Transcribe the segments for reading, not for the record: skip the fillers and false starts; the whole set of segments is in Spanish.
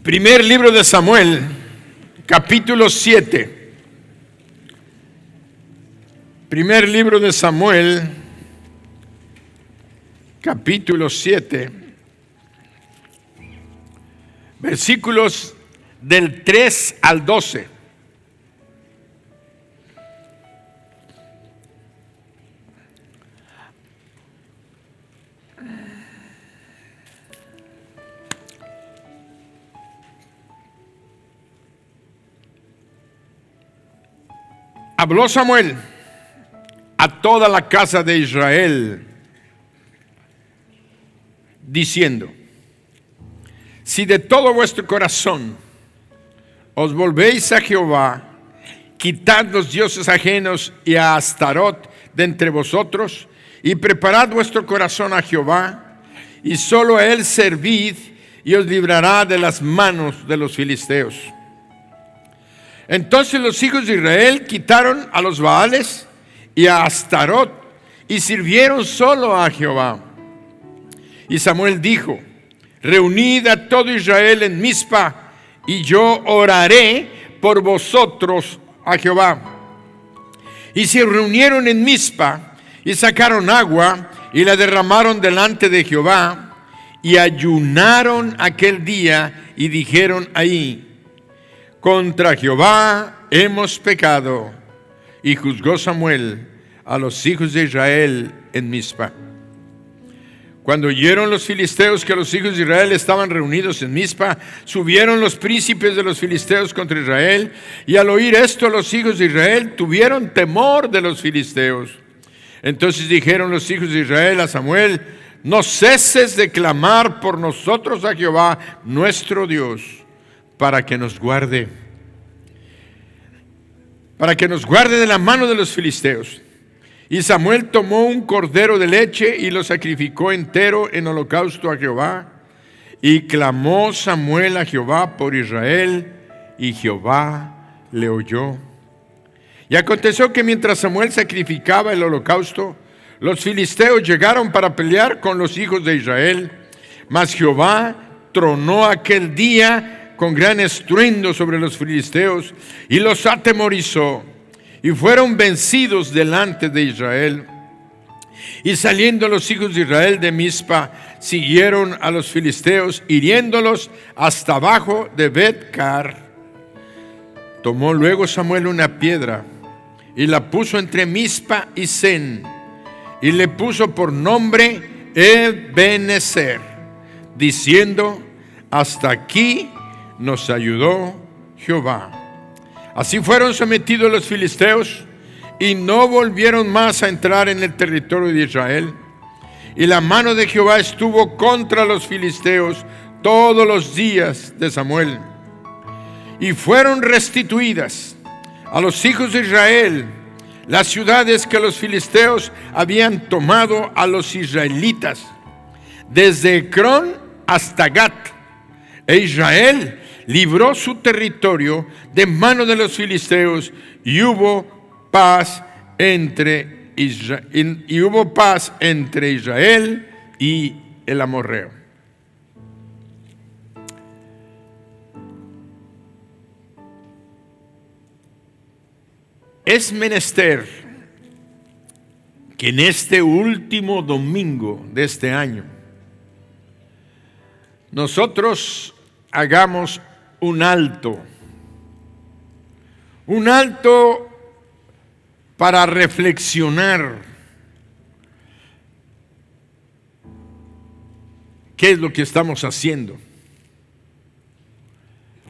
Primer libro de Samuel, capítulo 7. Primer libro de Samuel, capítulo 7. Versículos del 3 al 12. Habló Samuel a toda la casa de Israel, diciendo: si de todo vuestro corazón os volvéis a Jehová, quitad los dioses ajenos y a Astarot de entre vosotros, y preparad vuestro corazón a Jehová, y solo a él servid, y os librará de las manos de los filisteos. Entonces los hijos de Israel quitaron a los Baales y a Astarot, y sirvieron solo a Jehová. Y Samuel dijo: reunid a todo Israel en Mizpa, y yo oraré por vosotros a Jehová. Y se reunieron en Mizpa, y sacaron agua, y la derramaron delante de Jehová, y ayunaron aquel día, y dijeron ahí: contra Jehová hemos pecado. Y juzgó Samuel a los hijos de Israel en Mizpa. Cuando oyeron los filisteos que los hijos de Israel estaban reunidos en Mizpa, subieron los príncipes de los filisteos contra Israel, y al oír esto los hijos de Israel tuvieron temor de los filisteos. Entonces dijeron los hijos de Israel a Samuel: no ceses de clamar por nosotros a Jehová nuestro Dios, para que nos guarde de la mano de los filisteos. Y Samuel tomó un cordero de leche y lo sacrificó entero en holocausto a Jehová. Y clamó Samuel a Jehová por Israel, y Jehová le oyó. Y aconteció que mientras Samuel sacrificaba el holocausto, los filisteos llegaron para pelear con los hijos de Israel. Mas Jehová tronó aquel día con gran estruendo sobre los filisteos, y los atemorizó, y fueron vencidos delante de Israel. Y saliendo los hijos de Israel de Mizpa, siguieron a los filisteos, hiriéndolos hasta abajo de Bet-car. Tomó luego Samuel una piedra, y la puso entre Mizpa y Sen, y le puso por nombre Ebenezer, diciendo: hasta aquí nos ayudó Jehová. Así fueron sometidos los filisteos, y no volvieron más a entrar en el territorio de Israel. Y la mano de Jehová estuvo contra los filisteos todos los días de Samuel. Y fueron restituidas a los hijos de Israel las ciudades que los filisteos habían tomado a los israelitas, desde Ecrón hasta Gat. E Israel libró su territorio de mano de los filisteos, y hubo paz entre Israel y el amorreo. Es menester que en este último domingo de este año nosotros hagamos un alto para reflexionar qué es lo que estamos haciendo.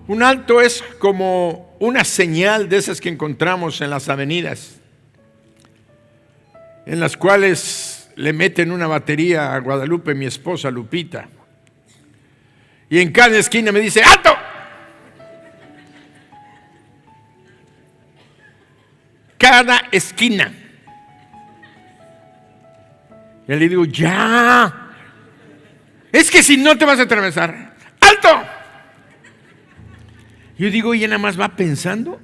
Un alto es como una señal de esas que encontramos en las avenidas, en las cuales le meten una batería a Guadalupe, mi esposa Lupita, y en cada esquina me dice: ¡alto! Cada esquina. Y le digo: ya, es que si no te vas a atravesar. ¡Alto! Yo digo: ella nada más va pensando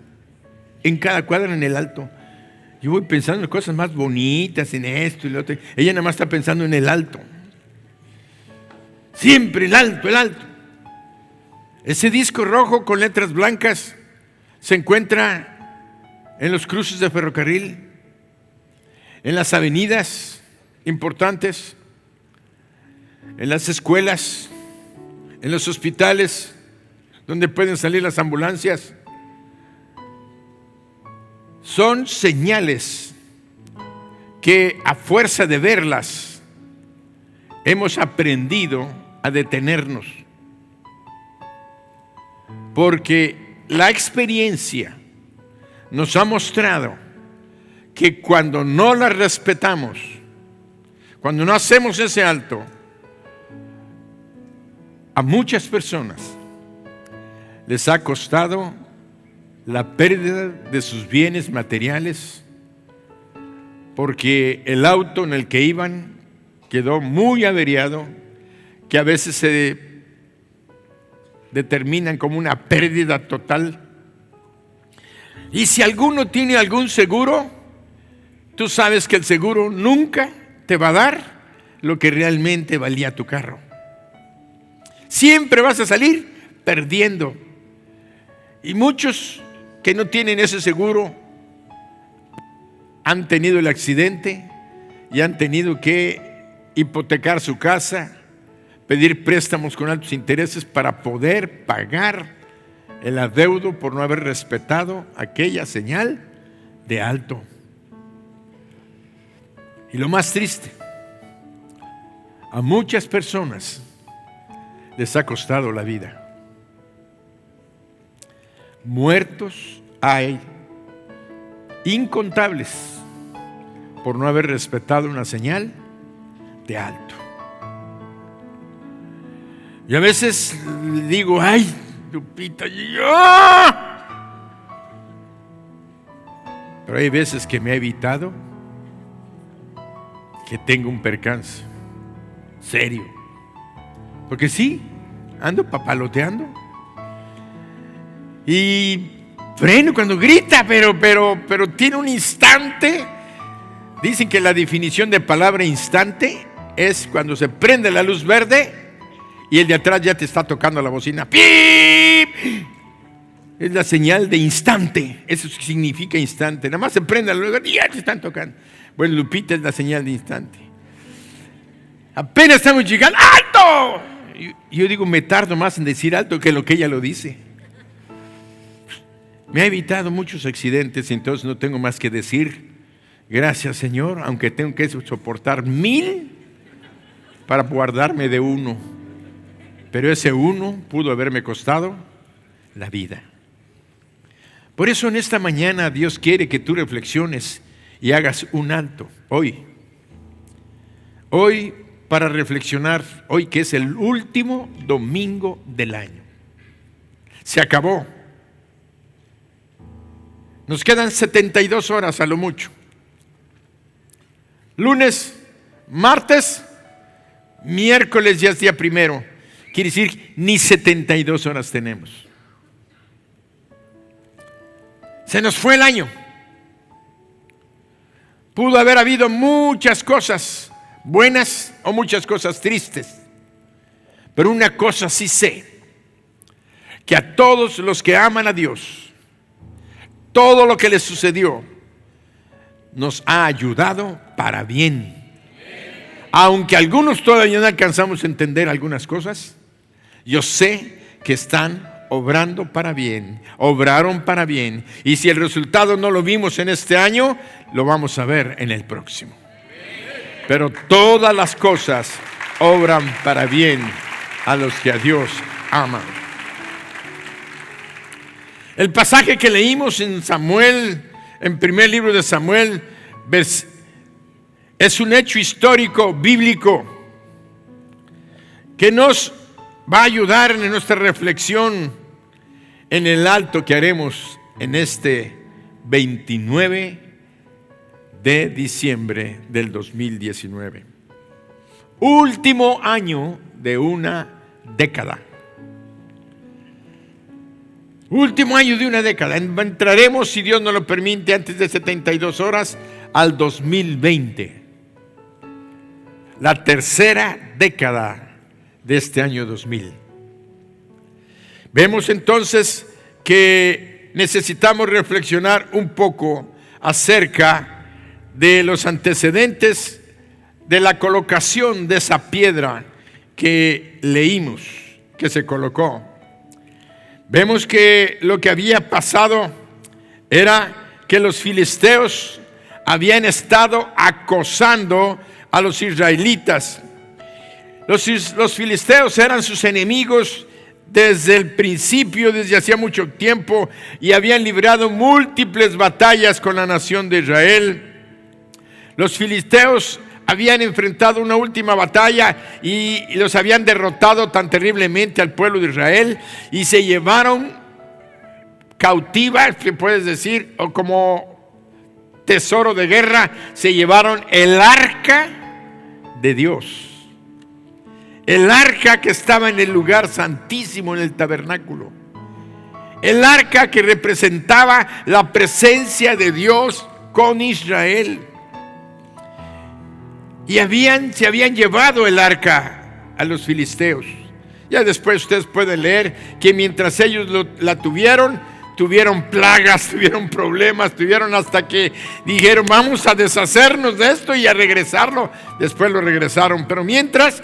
en cada cuadra, en el alto. Yo voy pensando en cosas más bonitas, en esto y lo otro. Ella nada más está pensando en el alto. Siempre el alto, el alto. Ese disco rojo con letras blancas se encuentra en los cruces de ferrocarril, en las avenidas importantes, en las escuelas, en los hospitales donde pueden salir las ambulancias. Son señales que a fuerza de verlas hemos aprendido a detenernos, porque la experiencia nos ha mostrado que cuando no las respetamos, cuando no hacemos ese alto, a muchas personas les ha costado la pérdida de sus bienes materiales, porque el auto en el que iban quedó muy averiado, que a veces se determinan como una pérdida total. Y si alguno tiene algún seguro, tú sabes que el seguro nunca te va a dar lo que realmente valía tu carro. Siempre vas a salir perdiendo. Y muchos que no tienen ese seguro han tenido el accidente y han tenido que hipotecar su casa, pedir préstamos con altos intereses para poder pagar el adeudo por no haber respetado aquella señal de alto. Y lo más triste, a muchas personas les ha costado la vida. Muertos hay incontables por no haber respetado una señal de alto. Y a veces digo, ay, Lupita, pero hay veces que me ha evitado que tenga un percance serio, porque sí, ando papaloteando y freno cuando grita, pero tiene un instante. Dicen que la definición de palabra instante es cuando se prende la luz verde y el de atrás ya te está tocando la bocina. ¡Pip! Es la señal de instante. Eso significa instante. Nada más se prende la luz verde y ya te están tocando. Bueno, Lupita es la señal de instante. Apenas estamos llegando. ¡Alto! Yo digo, me tardo más en decir alto que lo que ella lo dice. Me ha evitado muchos accidentes, entonces no tengo más que decir, gracias Señor, aunque tengo que soportar 1000 para guardarme de uno. Pero ese uno pudo haberme costado la vida. Por eso en esta mañana Dios quiere que tú reflexiones y hagas un alto hoy. Hoy para reflexionar, hoy que es el último domingo del año. Se acabó. Nos quedan 72 horas a lo mucho. Lunes, martes, miércoles ya es día primero. Quiere decir, ni 72 horas tenemos. Se nos fue el año. Pudo haber habido muchas cosas buenas o muchas cosas tristes. Pero una cosa sí sé, que a todos los que aman a Dios, todo lo que les sucedió nos ha ayudado para bien. Aunque algunos todavía no alcanzamos a entender algunas cosas, yo sé que están obrando para bien, obraron para bien. Y si el resultado no lo vimos en este año, lo vamos a ver en el próximo. Pero todas las cosas obran para bien a los que a Dios aman. El pasaje que leímos en Samuel, en primer libro de Samuel, es un hecho histórico, bíblico, que nos va a ayudar en nuestra reflexión en el alto que haremos en este 29 de diciembre del 2019. Último año de una década. Último año de una década. Entraremos, si Dios nos lo permite, antes de 72 horas al 2020. La tercera década de este año 2000. Vemos entonces que necesitamos reflexionar un poco acerca de los antecedentes de la colocación de esa piedra que leímos, que se colocó. Vemos que lo que había pasado era que los filisteos habían estado acosando a los israelitas. Los filisteos eran sus enemigos desde el principio, desde hacía mucho tiempo, y habían librado múltiples batallas con la nación de Israel. Los filisteos habían enfrentado una última batalla y los habían derrotado tan terriblemente al pueblo de Israel, y se llevaron cautiva, que puedes decir, o como tesoro de guerra, se llevaron el arca de Dios. El arca que estaba en el lugar santísimo, en el tabernáculo. El arca que representaba la presencia de Dios con Israel. Y se habían llevado el arca a los filisteos. Ya después ustedes pueden leer que mientras ellos la tuvieron plagas, tuvieron problemas, tuvieron hasta que dijeron, vamos a deshacernos de esto y a regresarlo. Después lo regresaron, pero mientras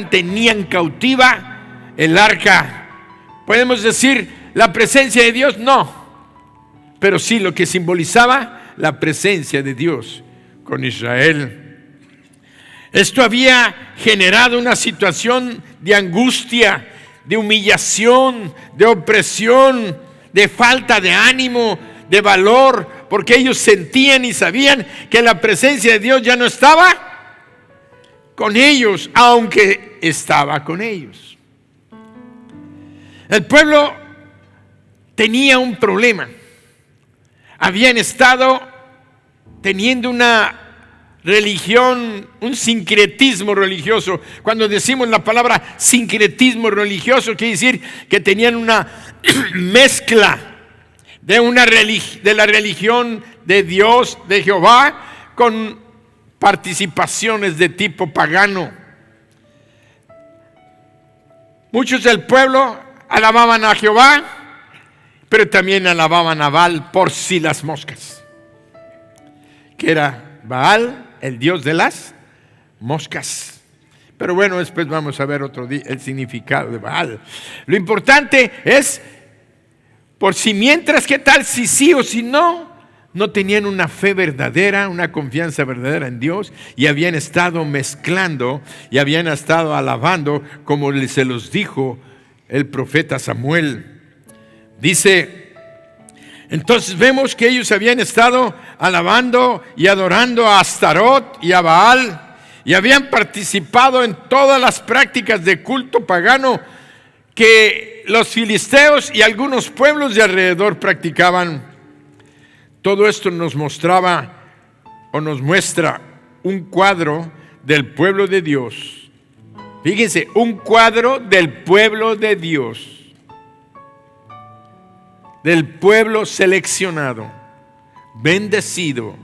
tenían cautiva el arca. Podemos decir la presencia de Dios, no, pero sí lo que simbolizaba la presencia de Dios con Israel. Esto había generado una situación de angustia, de humillación, de opresión, de falta de ánimo, de valor, porque ellos sentían y sabían que la presencia de Dios ya no estaba con ellos, aunque estaba con ellos. El pueblo tenía un problema. Habían estado teniendo una religión, un sincretismo religioso. Cuando decimos la palabra sincretismo religioso, quiere decir que tenían una mezcla de la religión de Dios, de Jehová, con participaciones de tipo pagano. Muchos del pueblo alababan a Jehová, pero también alababan a Baal por si las moscas, que era Baal, el dios de las moscas. Pero bueno, después vamos a ver otro día el significado de Baal. Lo importante es, por si mientras, ¿qué tal si sí o si no? No tenían una fe verdadera, una confianza verdadera en Dios, y habían estado mezclando y habían estado alabando como se los dijo el profeta Samuel. Dice, entonces vemos que ellos habían estado alabando y adorando a Astarot y a Baal, y habían participado en todas las prácticas de culto pagano que los filisteos y algunos pueblos de alrededor practicaban. Todo esto nos mostraba o nos muestra un cuadro del pueblo de Dios. Fíjense, un cuadro del pueblo de Dios, del pueblo seleccionado, bendecido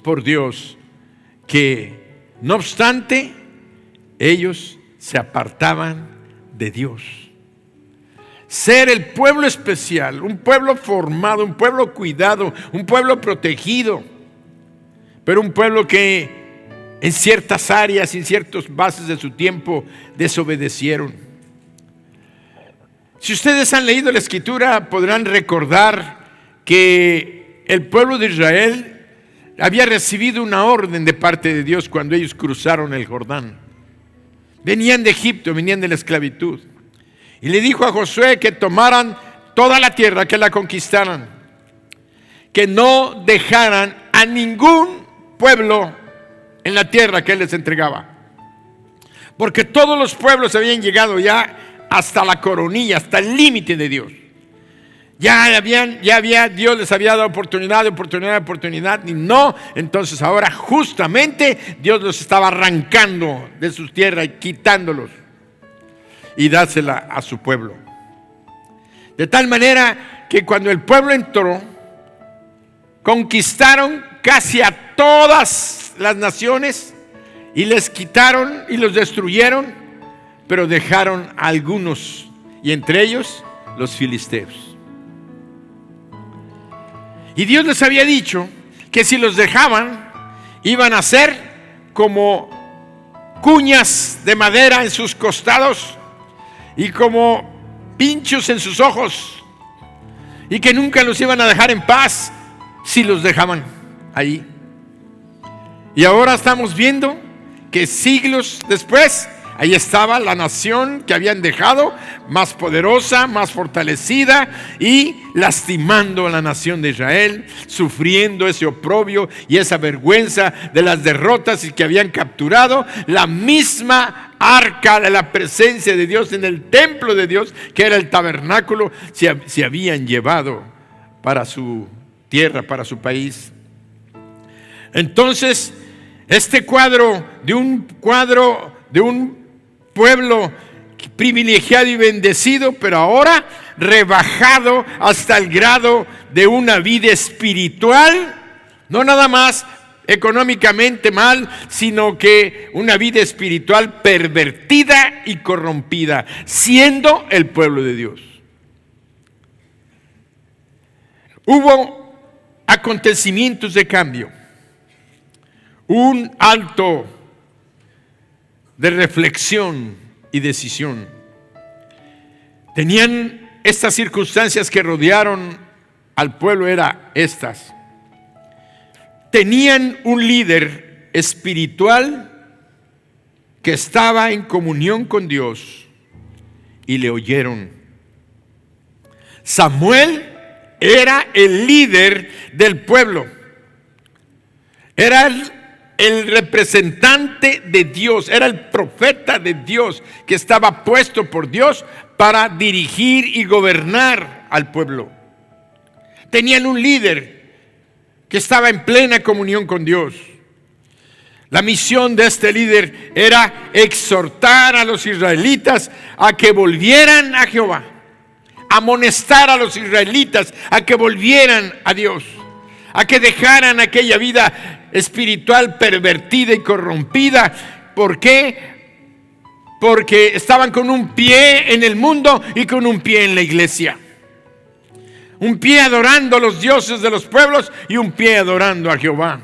por Dios, que no obstante ellos se apartaban de Dios. Ser el pueblo especial, un pueblo formado, un pueblo cuidado, un pueblo protegido, pero un pueblo que en ciertas áreas, en ciertas bases de su tiempo desobedecieron. Si ustedes han leído la Escritura, podrán recordar que el pueblo de Israel había recibido una orden de parte de Dios cuando ellos cruzaron el Jordán. Venían de Egipto, venían de la esclavitud. Y le dijo a Josué que tomaran toda la tierra, que la conquistaran, que no dejaran a ningún pueblo en la tierra que él les entregaba, porque todos los pueblos habían llegado ya hasta la coronilla, hasta el límite de Dios. Dios les había dado oportunidad, y no. Entonces ahora justamente Dios los estaba arrancando de sus tierras y quitándolos y dársela a su pueblo. De tal manera que cuando el pueblo entró, conquistaron casi a todas las naciones y les quitaron y los destruyeron, pero dejaron a algunos, y entre ellos los filisteos. Y Dios les había dicho que si los dejaban, iban a ser como cuñas de madera en sus costados y como pinchos en sus ojos, y que nunca los iban a dejar en paz si los dejaban ahí. Y ahora estamos viendo que siglos después, ahí estaba la nación que habían dejado, más poderosa, más fortalecida, y lastimando a la nación de Israel, sufriendo ese oprobio y esa vergüenza de las derrotas y que habían capturado la misma arca de la presencia de Dios en el templo de Dios, que era el tabernáculo, se habían llevado para su tierra, para su país. Entonces, este cuadro de un pueblo privilegiado y bendecido, pero ahora rebajado hasta el grado de una vida espiritual, no nada más económicamente mal, sino que una vida espiritual pervertida y corrompida, siendo el pueblo de Dios. Hubo acontecimientos de cambio, un alto de reflexión y decisión. Tenían estas circunstancias que rodearon al pueblo, eran estas. Tenían un líder espiritual que estaba en comunión con Dios y le oyeron. Samuel era el líder del pueblo. Era el representante de Dios, era el profeta de Dios que estaba puesto por Dios para dirigir y gobernar al pueblo. Tenían un líder que estaba en plena comunión con Dios. La misión de este líder era exhortar a los israelitas a que volvieran a Jehová, amonestar a los israelitas a que volvieran a Dios, a que dejaran aquella vida espiritual pervertida y corrompida. ¿Por qué? Porque estaban con un pie en el mundo y con un pie en la iglesia. Un pie adorando a los dioses de los pueblos y un pie adorando a Jehová.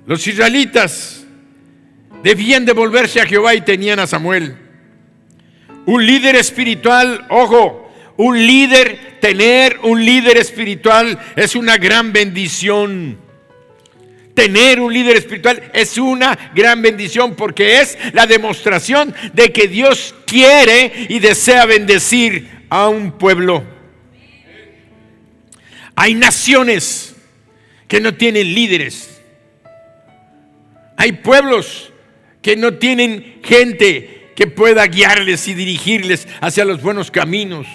Los israelitas debían de volverse a Jehová y tenían a Samuel. Un líder espiritual, ojo, tener un líder espiritual es una gran bendición. Tener un líder espiritual es una gran bendición porque es la demostración de que Dios quiere y desea bendecir a un pueblo. Hay naciones que no tienen líderes. Hay pueblos que no tienen gente que pueda guiarles y dirigirles hacia los buenos caminos.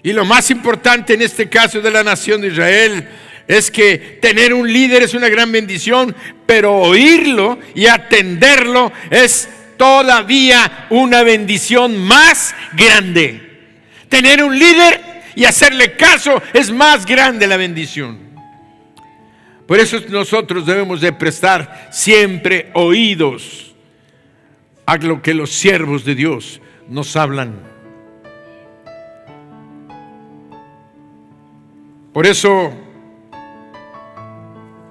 Y lo más importante en este caso de la nación de Israel es que tener un líder es una gran bendición, pero oírlo y atenderlo es todavía una bendición más grande. Tener un líder y hacerle caso es más grande la bendición. Por eso nosotros debemos de prestar siempre oídos a lo que los siervos de Dios nos hablan. Por eso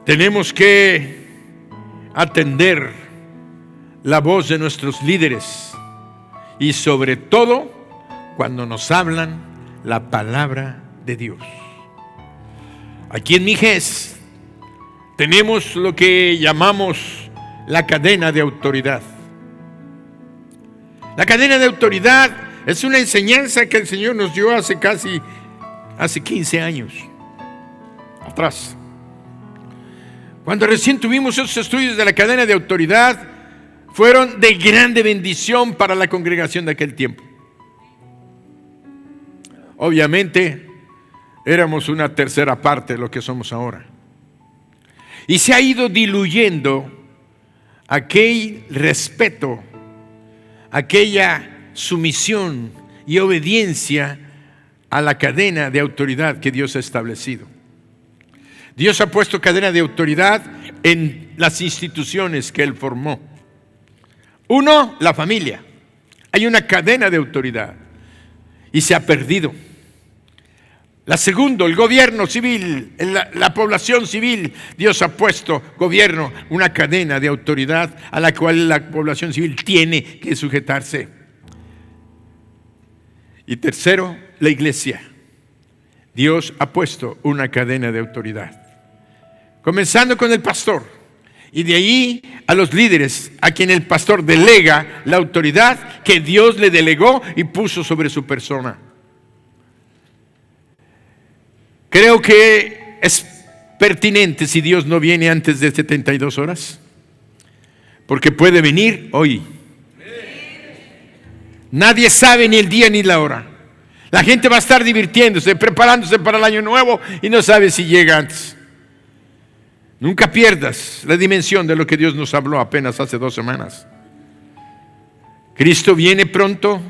tenemos que atender la voz de nuestros líderes y sobre todo cuando nos hablan la palabra de Dios. Aquí en Mijes tenemos lo que llamamos la cadena de autoridad. La cadena de autoridad es una enseñanza que el Señor nos dio hace 15 años atrás. Cuando recién tuvimos esos estudios de la cadena de autoridad, fueron de grande bendición para la congregación de aquel tiempo. Obviamente, éramos una tercera parte de lo que somos ahora. Y se ha ido diluyendo aquel respeto, aquella sumisión y obediencia a la cadena de autoridad que Dios ha establecido. Dios ha puesto cadena de autoridad en las instituciones que Él formó. Uno, la familia. Hay una cadena de autoridad y se ha perdido. La segunda, el gobierno civil, la población civil. Dios ha puesto gobierno, una cadena de autoridad a la cual la población civil tiene que sujetarse. Y tercero, la iglesia. Dios ha puesto una cadena de autoridad. Comenzando con el pastor. Y de ahí a los líderes, a quien el pastor delega la autoridad que Dios le delegó y puso sobre su persona. Creo que es pertinente si Dios no viene antes de 72 horas, porque puede venir hoy. Nadie sabe ni el día ni la hora. La gente va a estar divirtiéndose, preparándose para el año nuevo y no sabe si llega antes. Nunca pierdas la dimensión de lo que Dios nos habló apenas hace 2 semanas. Cristo viene pronto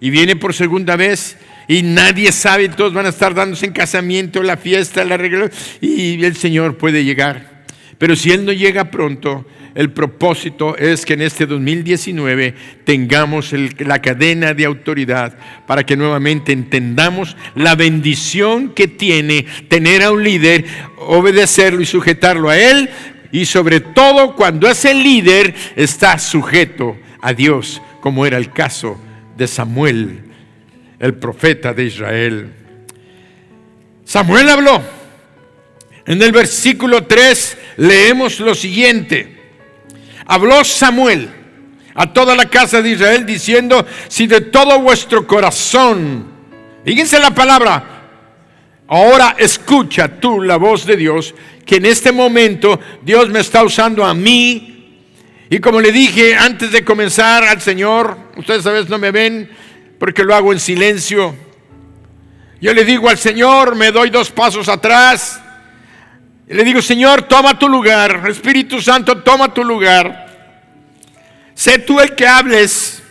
y viene por segunda vez. Y nadie sabe, todos van a estar dándose en casamiento, la fiesta, la regla, y el Señor puede llegar. Pero si Él no llega pronto, el propósito es que en este 2019 tengamos la cadena de autoridad para que nuevamente entendamos la bendición que tiene tener a un líder, obedecerlo y sujetarlo a Él, y sobre todo cuando ese líder está sujeto a Dios, como era el caso de Samuel, el profeta de Israel. Samuel habló. En el versículo 3 leemos lo siguiente. Habló Samuel a toda la casa de Israel diciendo: si de todo vuestro corazón, fíjense la palabra, ahora escucha tú la voz de Dios, que en este momento Dios me está usando a mí. Y como le dije antes de comenzar al Señor, ustedes a veces no me ven porque lo hago en silencio. Yo le digo al Señor, me doy 2 pasos atrás y le digo: Señor, toma tu lugar. Espíritu Santo, toma tu lugar. Sé tú el que hables.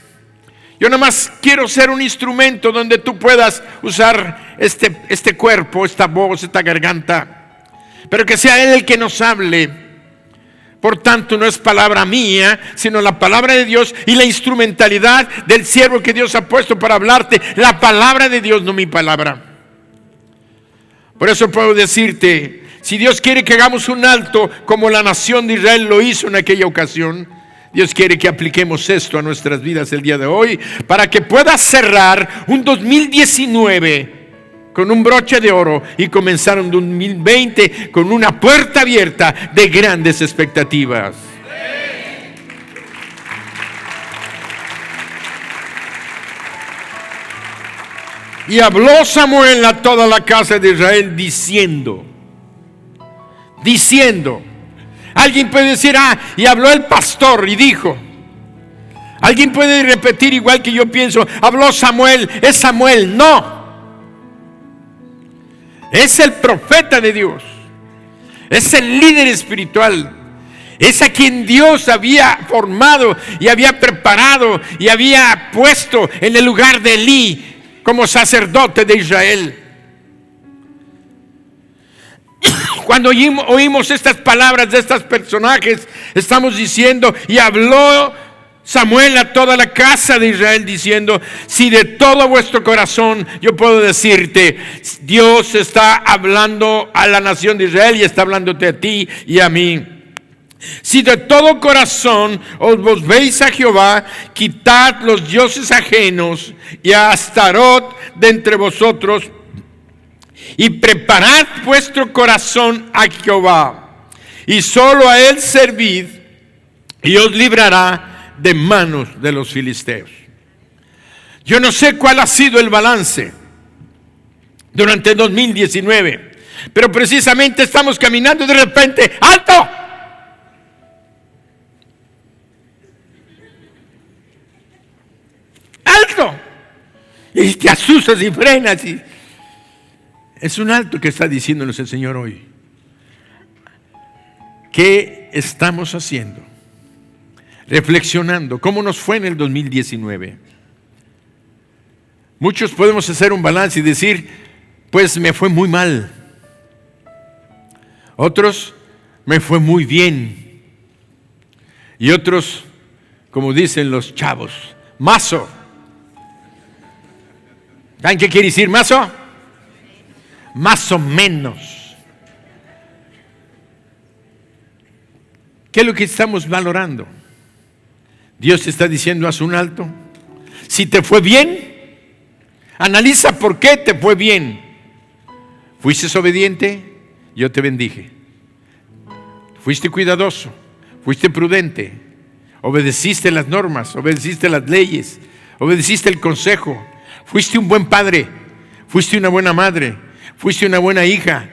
Yo nada más quiero ser un instrumento donde tú puedas usar este cuerpo, esta voz, esta garganta, pero que sea Él el que nos hable. Por tanto, no es palabra mía, sino la palabra de Dios y la instrumentalidad del siervo que Dios ha puesto para hablarte. La palabra de Dios, no mi palabra. Por eso puedo decirte, si Dios quiere que hagamos un alto como la nación de Israel lo hizo en aquella ocasión, Dios quiere que apliquemos esto a nuestras vidas el día de hoy, para que puedas cerrar un 2019 con un broche de oro y comenzar un 2020 con una puerta abierta de grandes expectativas. Y habló Samuel a toda la casa de Israel diciendo, alguien puede decir, y habló el pastor y dijo. Alguien puede repetir igual que yo pienso, habló Samuel, es Samuel. No. Es el profeta de Dios. Es el líder espiritual. Es a quien Dios había formado y había preparado y había puesto en el lugar de Elí como sacerdote de Israel. Cuando oímos estas palabras de estos personajes, estamos diciendo, y habló Samuel a toda la casa de Israel diciendo, si de todo vuestro corazón, yo puedo decirte, Dios está hablando a la nación de Israel y está hablándote a ti y a mí. Si de todo corazón os volvéis a Jehová, quitad los dioses ajenos y a Astarot de entre vosotros, y preparad vuestro corazón a Jehová, y solo a Él servid, y os librará de manos de los filisteos. Yo no sé cuál ha sido el balance durante el 2019, pero precisamente estamos caminando y de repente, ¡alto! ¡Alto! Y te asustas y frenas. Es un alto que está diciéndonos el Señor hoy. ¿Qué estamos haciendo? Reflexionando, ¿cómo nos fue en el 2019? Muchos podemos hacer un balance y decir, pues me fue muy mal. Otros, me fue muy bien. Y otros, como dicen los chavos, mazo, ¿Saben qué quiere decir mazo? Más o menos. ¿Qué es lo que estamos valorando? Dios te está diciendo, haz un alto. Si te fue bien, analiza por qué te fue bien. ¿Fuiste obediente? Yo te bendije. ¿Fuiste cuidadoso? ¿Fuiste prudente? ¿Obedeciste las normas? ¿Obedeciste las leyes? ¿Obedeciste el consejo? ¿Fuiste un buen padre? ¿Fuiste una buena madre? ¿Fuiste una buena hija?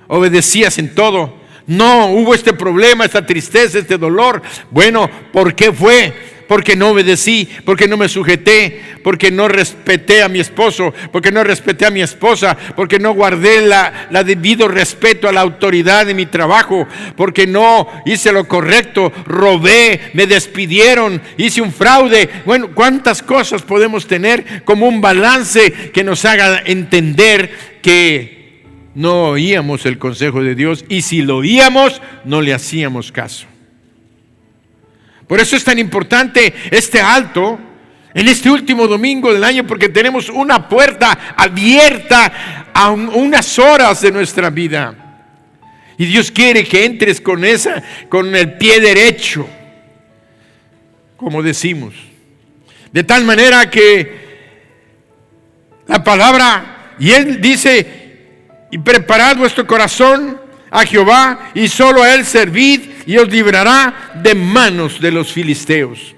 ¿Obedecías en todo? No, hubo este problema, esta tristeza, este dolor. Bueno, ¿por qué fue? Porque no obedecí, porque no me sujeté, porque no respeté a mi esposo, porque no respeté a mi esposa, porque no guardé la debido respeto a la autoridad de mi trabajo, porque no hice lo correcto, robé, me despidieron, hice un fraude. Bueno, ¿cuántas cosas podemos tener como un balance que nos haga entender que no oíamos el consejo de Dios, y si lo oíamos, no le hacíamos caso? Por eso es tan importante este alto en este último domingo del año, porque tenemos una puerta abierta a unas horas de nuestra vida. Y Dios quiere que entres con el pie derecho, como decimos. De tal manera que la palabra, y Él dice, y preparad vuestro corazón a Jehová, y solo a Él servid, y os librará de manos de los filisteos.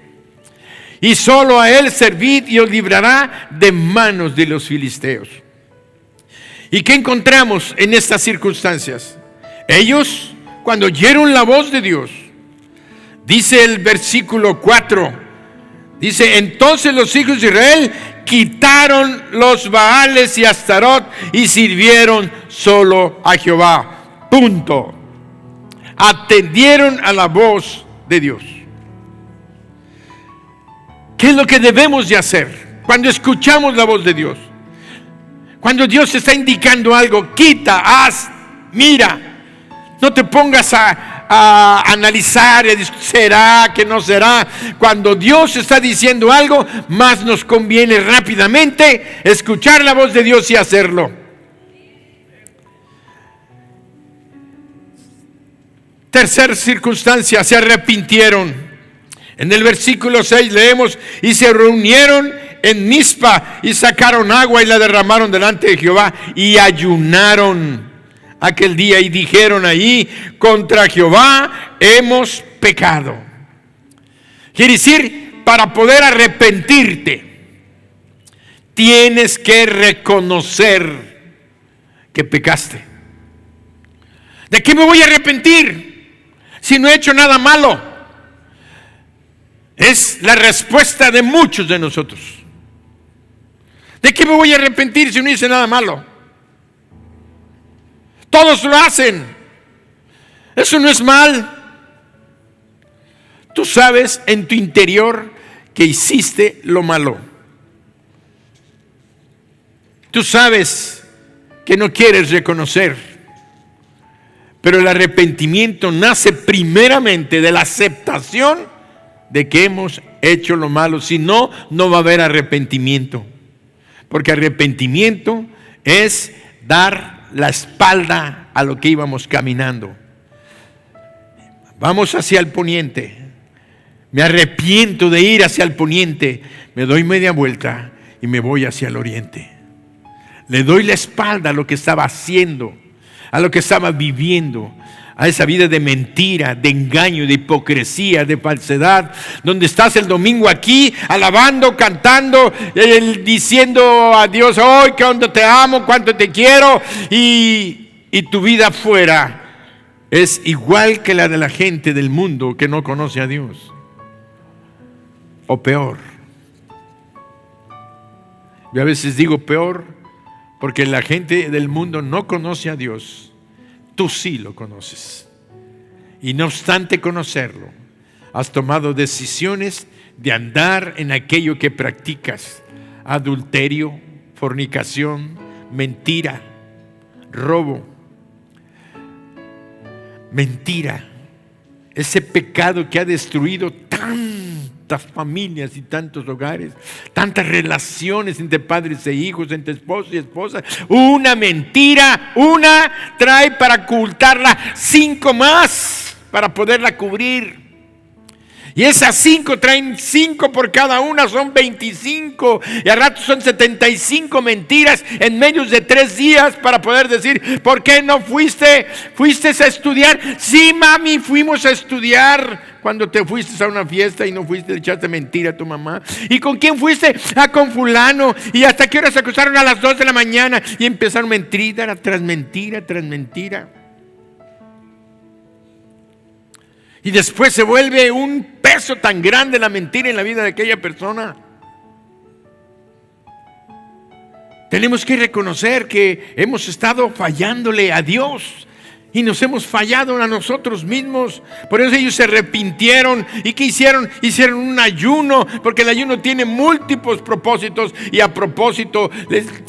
Y solo a Él servid, y os librará de manos de los filisteos. ¿Y qué encontramos en estas circunstancias? Ellos, cuando oyeron la voz de Dios, dice el versículo 4, dice, entonces los hijos de Israel quitaron los Baales y Astarot y sirvieron solo a Jehová. Punto. Atendieron a la voz de Dios. ¿Qué es lo que debemos de hacer cuando escuchamos la voz de Dios? Cuando Dios está indicando algo, quita, haz, mira. No te pongas a analizar, será, que no será. Cuando Dios está diciendo algo, más nos conviene rápidamente escuchar la voz de Dios y hacerlo. Tercera circunstancia, se arrepintieron. En el versículo 6 leemos, y se reunieron en Mizpa y sacaron agua y la derramaron delante de Jehová y ayunaron aquel día y dijeron ahí, contra Jehová hemos pecado. Quiere decir, para poder arrepentirte, tienes que reconocer que pecaste. ¿De qué me voy a arrepentir si no he hecho nada malo? Es la respuesta de muchos de nosotros. ¿De qué me voy a arrepentir si no hice nada malo? Todos lo hacen. Eso no es mal. Tú sabes en tu interior que hiciste lo malo. Tú sabes que no quieres reconocer. Pero el arrepentimiento nace primeramente de la aceptación de que hemos hecho lo malo. Si no, no va a haber arrepentimiento. Porque arrepentimiento es dar la espalda a lo que íbamos caminando. Vamos hacia el poniente. Me arrepiento de ir hacia el poniente. Me doy media vuelta y me voy hacia el oriente. Le doy la espalda a lo que estaba haciendo, a lo que estaba viviendo, a esa vida de mentira, de engaño, de hipocresía, de falsedad, donde estás el domingo aquí, alabando, cantando, diciendo a Dios, hoy cuánto te amo, cuánto te quiero, y tu vida afuera es igual que la de la gente del mundo que no conoce a Dios, o peor. Yo a veces digo peor, porque la gente del mundo no conoce a Dios. Tú sí lo conoces. Y no obstante conocerlo, has tomado decisiones de andar en aquello que practicas. Adulterio, fornicación, mentira, robo. Mentira. Ese pecado que ha destruido tantas familias y tantos hogares, tantas relaciones entre padres e hijos, entre esposo y esposa. Una mentira, una trae para ocultarla 5 más para poderla cubrir. Y esas 5 traen 5 por cada una, son 25. Y al rato son 75 mentiras en menos de 3 días para poder decir, ¿por qué no fuiste? ¿Fuiste a estudiar? Sí, mami, fuimos a estudiar. Cuando te fuiste a una fiesta y no fuiste, le echaste mentira a tu mamá. ¿Y con quién fuiste? Con fulano. ¿Y hasta qué hora se acostaron? A las 2 de la mañana. Y empezaron mentira tras mentira tras mentira. Y después se vuelve un peso tan grande la mentira en la vida de aquella persona. Tenemos que reconocer que hemos estado fallándole a Dios y nos hemos fallado a nosotros mismos. Por eso ellos se arrepintieron. ¿Y qué hicieron? Hicieron un ayuno, porque el ayuno tiene múltiples propósitos. Y a propósito,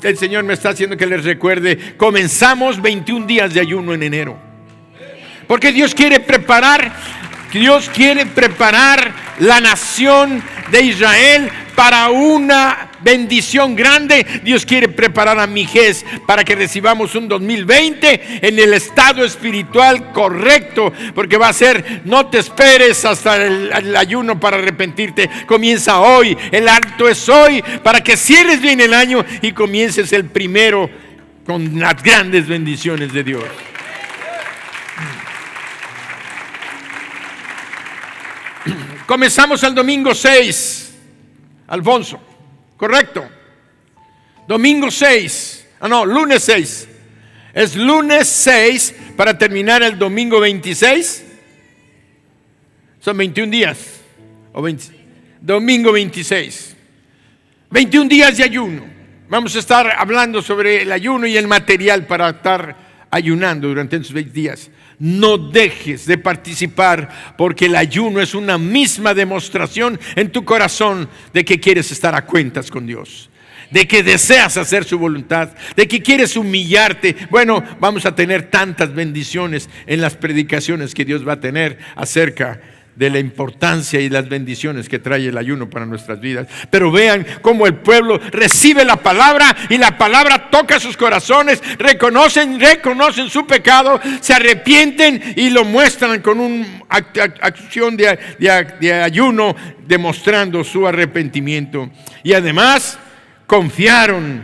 el Señor me está haciendo que les recuerde, comenzamos 21 días de ayuno en enero. Porque Dios quiere preparar la nación de Israel para una bendición grande. Dios quiere preparar a Mijés para que recibamos un 2020 en el estado espiritual correcto, porque va a ser, no te esperes hasta el ayuno para arrepentirte, comienza hoy, el acto es hoy, para que cierres bien el año y comiences el primero con las grandes bendiciones de Dios. Comenzamos el domingo 6, Alfonso, correcto. Domingo 6, lunes 6. Es lunes 6 para terminar el domingo 26. Son 21 días. Domingo 26. 21 días de ayuno. Vamos a estar hablando sobre el ayuno y el material para estar ayunando durante esos 20 días. No dejes de participar, porque el ayuno es una misma demostración en tu corazón de que quieres estar a cuentas con Dios, de que deseas hacer su voluntad, de que quieres humillarte. Bueno, vamos a tener tantas bendiciones en las predicaciones que Dios va a tener acerca de la importancia y las bendiciones que trae el ayuno para nuestras vidas. Pero vean cómo el pueblo recibe la palabra y la palabra toca sus corazones, reconocen su pecado, se arrepienten y lo muestran con una acción de ayuno, demostrando su arrepentimiento. Y además confiaron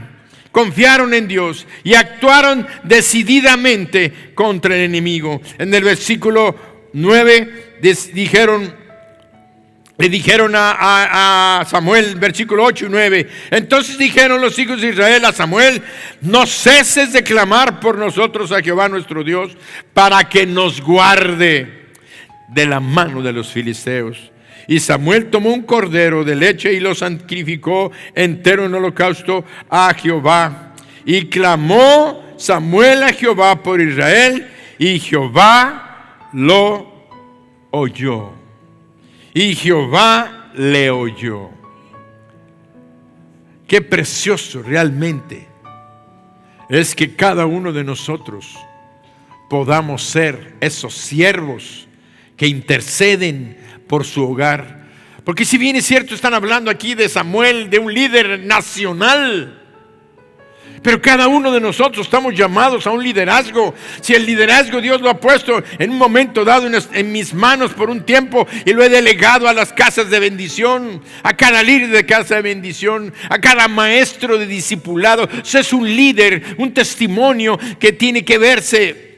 en Dios y actuaron decididamente contra el enemigo. En el versículo 9 le dijeron a Samuel, versículo 8 y 9, entonces dijeron los hijos de Israel a Samuel, no ceses de clamar por nosotros a Jehová nuestro Dios, para que nos guarde de la mano de los filisteos. Y Samuel tomó un cordero de leche y lo sacrificó entero en holocausto a Jehová. Y clamó Samuel a Jehová por Israel, y Jehová lo oyó. Y Jehová le oyó. Qué precioso realmente es que cada uno de nosotros podamos ser esos siervos que interceden por su hogar. Porque si bien es cierto, están hablando aquí de Samuel, de un líder nacional, pero cada uno de nosotros estamos llamados a un liderazgo. Si el liderazgo Dios lo ha puesto en un momento dado en mis manos por un tiempo, y lo he delegado a las casas de bendición, a cada líder de casa de bendición, a cada maestro de discipulado. Eso es un líder, un testimonio que tiene que verse.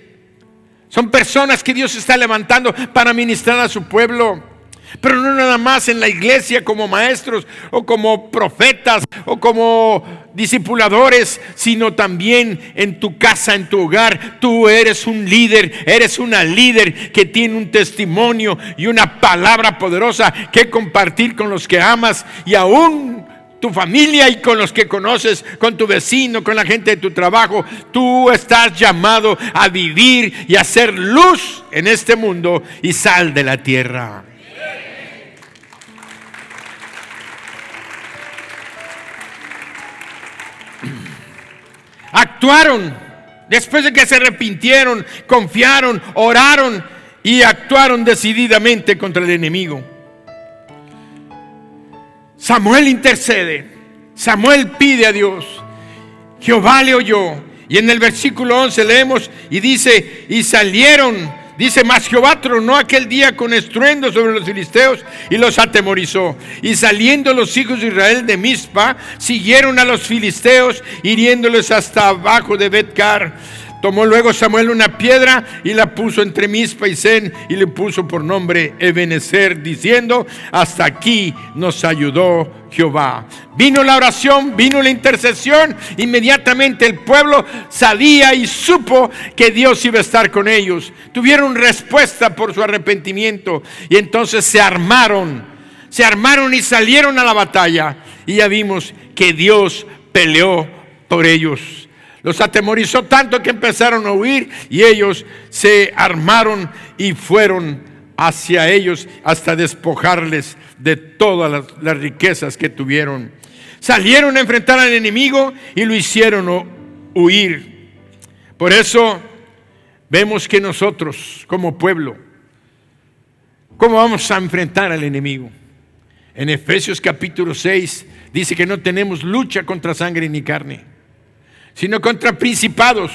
Son personas que Dios está levantando para ministrar a su pueblo. Pero no nada más en la iglesia como maestros o como profetas o como discipuladores, sino también en tu casa, en tu hogar. Tú eres un líder, eres una líder que tiene un testimonio y una palabra poderosa que compartir con los que amas, y aún tu familia y con los que conoces, con tu vecino, con la gente de tu trabajo. Tú estás llamado a vivir y a ser luz en este mundo y sal de la tierra. Actuaron después de que se arrepintieron, confiaron, oraron y actuaron decididamente contra el enemigo. Samuel intercede. Samuel pide a Dios. Jehová le oyó. Y en el versículo 11 leemos y dice, y salieron. Dice, mas Jehová tronó aquel día con estruendo sobre los filisteos y los atemorizó. Y saliendo los hijos de Israel de Mizpa, siguieron a los filisteos, hiriéndoles hasta abajo de Bet-car. Tomó luego Samuel una piedra y la puso entre Mizpa y Sen, y le puso por nombre Ebenezer, diciendo, hasta aquí nos ayudó Jehová. Vino la oración, vino la intercesión. Inmediatamente el pueblo sabía y supo que Dios iba a estar con ellos. Tuvieron respuesta por su arrepentimiento, y entonces se armaron y salieron a la batalla. Y ya vimos que Dios peleó por ellos. Los atemorizó tanto que empezaron a huir, y ellos se armaron y fueron hacia ellos hasta despojarles de todas las riquezas que tuvieron. Salieron a enfrentar al enemigo y lo hicieron huir. Por eso vemos que nosotros como pueblo, ¿cómo vamos a enfrentar al enemigo? En Efesios capítulo 6 dice que no tenemos lucha contra sangre ni carne, sino contra principados,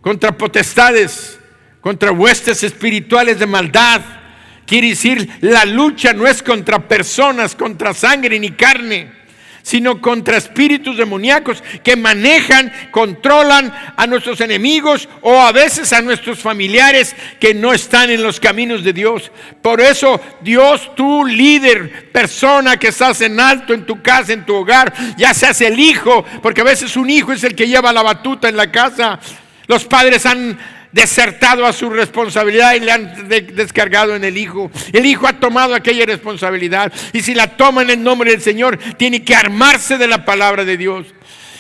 contra potestades, contra huestes espirituales de maldad. Quiere decir, la lucha no es contra personas, contra sangre ni carne, sino contra espíritus demoníacos que manejan, controlan a nuestros enemigos o a veces a nuestros familiares que no están en los caminos de Dios. Por eso Dios, tú líder, persona que estás en alto en tu casa, en tu hogar, ya seas el hijo, porque a veces un hijo es el que lleva la batuta en la casa. Los padres han desertado a su responsabilidad y le han descargado en el hijo. El hijo ha tomado aquella responsabilidad, y si la toma en el nombre del Señor, tiene que armarse de la palabra de Dios.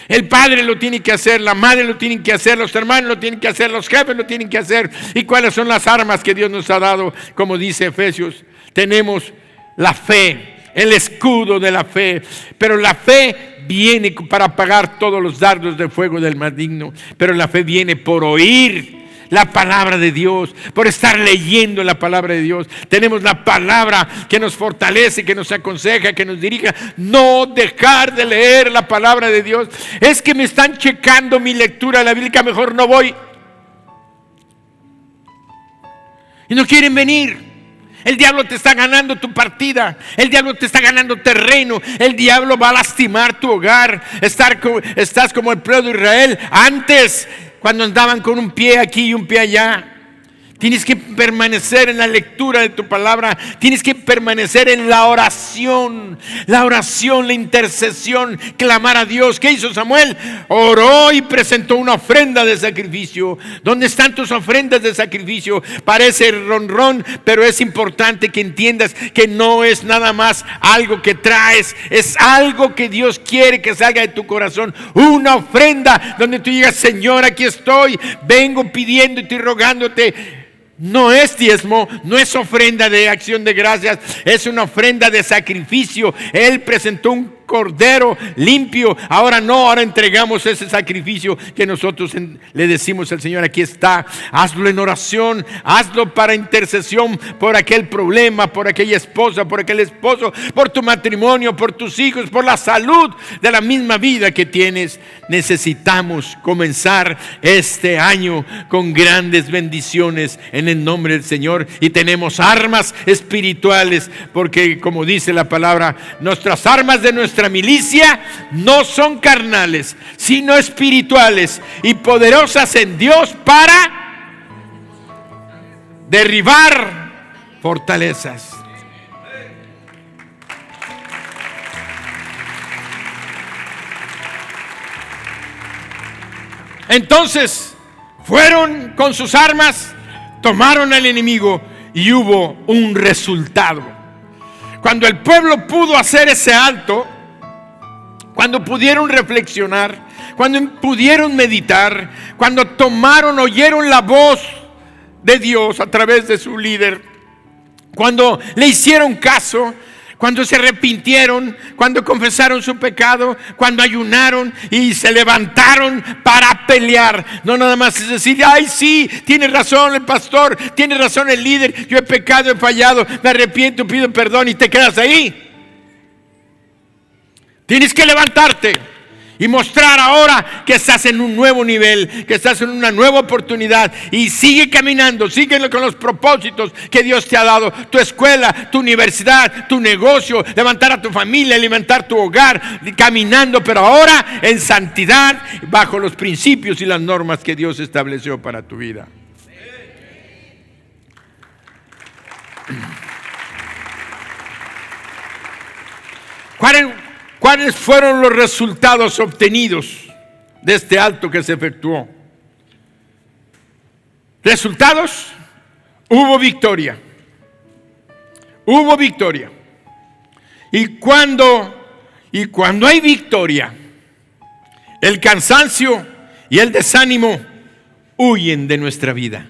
El padre lo tiene que hacer, la madre lo tiene que hacer, los hermanos lo tienen que hacer, los jefes lo tienen que hacer. ¿Y cuáles son las armas que Dios nos ha dado? Como dice Efesios, tenemos la fe, el escudo de la fe. Pero la fe viene para apagar todos los dardos de fuego del maligno. Pero la fe viene por oír la palabra de Dios, por estar leyendo la palabra de Dios. Tenemos la palabra que nos fortalece, que nos aconseja, que nos dirija. No dejar de leer la palabra de Dios. Es que me están checando mi lectura de la Biblia, mejor no voy. Y no quieren venir. El diablo te está ganando tu partida. El diablo te está ganando terreno. El diablo va a lastimar tu hogar. Estás como el pueblo de Israel antes, cuando andaban con un pie aquí y un pie allá. Tienes que permanecer en la lectura de tu palabra. Tienes que permanecer en la oración. La oración, la intercesión, clamar a Dios. ¿Qué hizo Samuel? Oró y presentó una ofrenda de sacrificio. ¿Dónde están tus ofrendas de sacrificio? Parece ronrón, pero es importante que entiendas que no es nada más algo que traes. Es algo que Dios quiere que salga de tu corazón. Una ofrenda donde tú digas: Señor, aquí estoy. Vengo pidiéndote y rogándote. No es diezmo, no es ofrenda de acción de gracias, es una ofrenda de sacrificio. Él presentó un cordero limpio. Ahora entregamos ese sacrificio que nosotros le decimos al Señor: aquí está, hazlo en oración, hazlo para intercesión por aquel problema, por aquella esposa, por aquel esposo, por tu matrimonio, por tus hijos, por la salud de la misma vida que tienes. Necesitamos comenzar este año con grandes bendiciones en el nombre del Señor, y tenemos armas espirituales, porque como dice la palabra, nuestras armas de nuestra milicia no son carnales, sino espirituales y poderosas en Dios para derribar fortalezas. Entonces fueron con sus armas, tomaron al enemigo y hubo un resultado. Cuando el pueblo pudo hacer ese alto, cuando pudieron reflexionar, cuando pudieron meditar, cuando oyeron la voz de Dios a través de su líder, cuando le hicieron caso, cuando se arrepintieron, cuando confesaron su pecado, cuando ayunaron y se levantaron para pelear. No nada más es decir: ay, sí, tiene razón el pastor, tiene razón el líder, yo he pecado, he fallado, me arrepiento, pido perdón, y te quedas ahí. Tienes que levantarte y mostrar ahora que estás en un nuevo nivel, que estás en una nueva oportunidad, y sigue caminando, sigue con los propósitos que Dios te ha dado, tu escuela, tu universidad, tu negocio, levantar a tu familia, alimentar tu hogar, caminando, pero ahora en santidad, bajo los principios y las normas que Dios estableció para tu vida. ¿Cuáles fueron los resultados obtenidos de este acto que se efectuó? ¿Resultados? Hubo victoria. Hubo victoria. Y cuando hay victoria, el cansancio y el desánimo huyen de nuestra vida.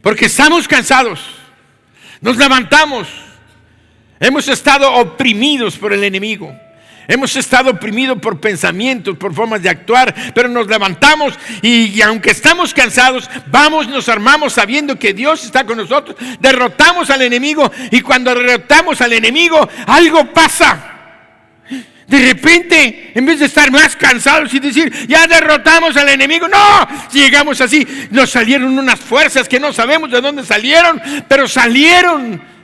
Porque estamos cansados, nos levantamos. Hemos estado oprimidos por el enemigo. Hemos estado oprimidos por pensamientos, por formas de actuar, pero nos levantamos y aunque estamos cansados, nos armamos sabiendo que Dios está con nosotros. Derrotamos al enemigo, y cuando derrotamos al enemigo, algo pasa. De repente, en vez de estar más cansados y decir, ya derrotamos al enemigo, no, llegamos así, nos salieron unas fuerzas que no sabemos de dónde salieron, pero salieron.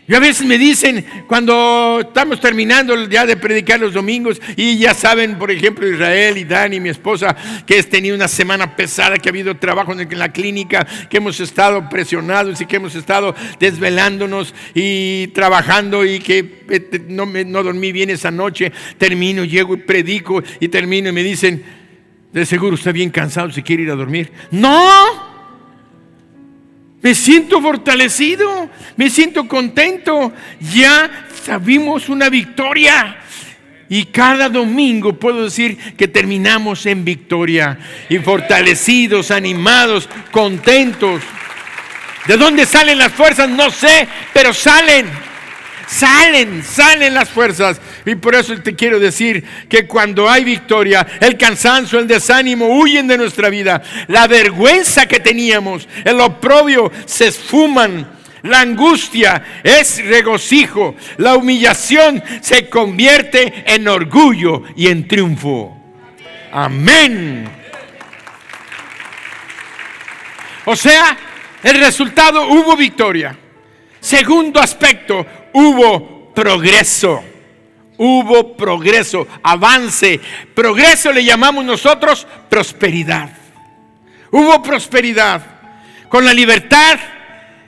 Y a veces me dicen, cuando estamos terminando ya de predicar los domingos, y ya saben, por ejemplo, Israel y Dani, mi esposa, que he tenido una semana pesada, que ha habido trabajo en la clínica, que hemos estado presionados y que hemos estado desvelándonos y trabajando, y que no dormí bien esa noche. Termino, llego y predico y termino, y me dicen, de seguro está bien cansado, ¿se quiere ir a dormir? ¡No! Me siento fortalecido, me siento contento. Ya sabimos una victoria. Y cada domingo puedo decir que terminamos en victoria. Y fortalecidos, animados, contentos. ¿De dónde salen las fuerzas? No sé, pero salen las fuerzas. Y por eso te quiero decir que cuando hay victoria, el cansancio, el desánimo huyen de nuestra vida. La vergüenza que teníamos, el oprobio se esfuman. La angustia es regocijo. La humillación se convierte en orgullo y en triunfo. Amén. O sea, el resultado, hubo victoria. Segundo aspecto, hubo progreso. Hubo progreso, avance. Progreso le llamamos nosotros prosperidad. Hubo prosperidad. Con la libertad,